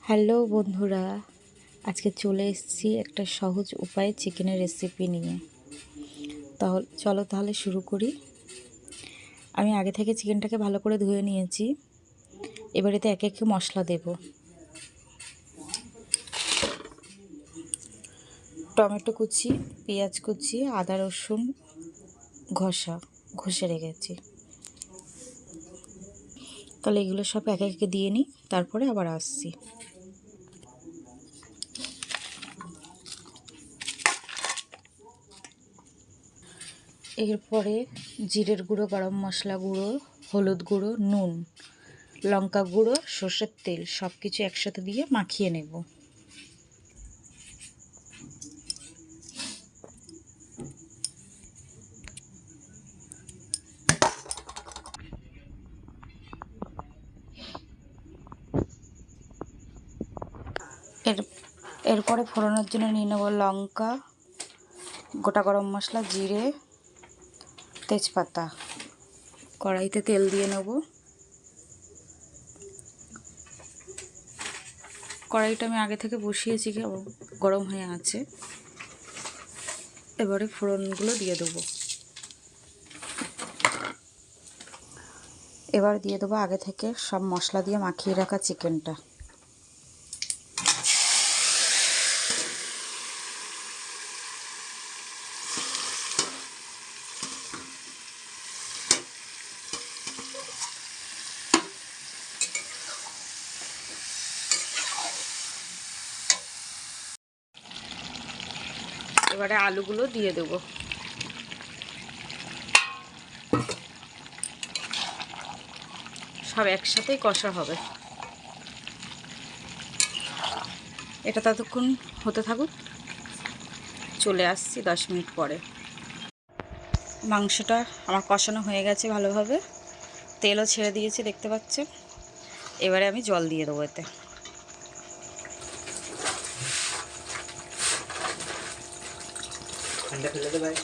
Hello বন্ধুরা, আজকে চলে এসেছি একটা সহজ উপায়ে চিকেনের রেসিপি নিয়ে। তাহলে শুরু করি। আমি আগে থেকে চিকেনটাকে ভালো করে ধুয়ে নিয়েছি। এবার এতে একে একে মশলা দেব। টমেটো কুচি, পেঁয়াজ কুচি, আদা রসুন ঘষে রেখেছি। তাহলে এগুলো সব একে একে দিয়ে নিই, তারপরে আবার আসছি। এরপরে জিরের গুঁড়ো, গরম মশলা গুঁড়ো, হলুদ গুঁড়ো, নুন, লঙ্কা গুঁড়ো, সর্ষের তেল সব কিছু একসাথে দিয়ে মাখিয়ে নেব। এরপরে ফোড়নের জন্য নিয়ে নেব লঙ্কা, গোটা গরম মশলা, জিরে, তেজপাতা। কড়াইতে তেল দিয়ে নেব। কড়াইটা আমি আগে থেকে বসিয়েছি, গরম হয়ে আছে। এবারে ফোড়নগুলো দিয়ে দেবো। এবার দিয়ে দেবো আগে থেকে সব মশলা দিয়ে মাখিয়ে রাখা চিকেনটা। এবারে আলুগুলো দিয়ে দেব। সব একসাথেই কষা হবে। এটা ততক্ষণ হতে থাকুক, চলে আসছি 10 মিনিট পরে। মাংসটা আমার কষানো হয়ে গেছে ভালোভাবে, তেলও ছেড়ে দিয়েছে দেখতে পাচ্ছেন। এবারে আমি জল দিয়ে দেবো এতে। ঠান্ডা ফেলে দে ভাই।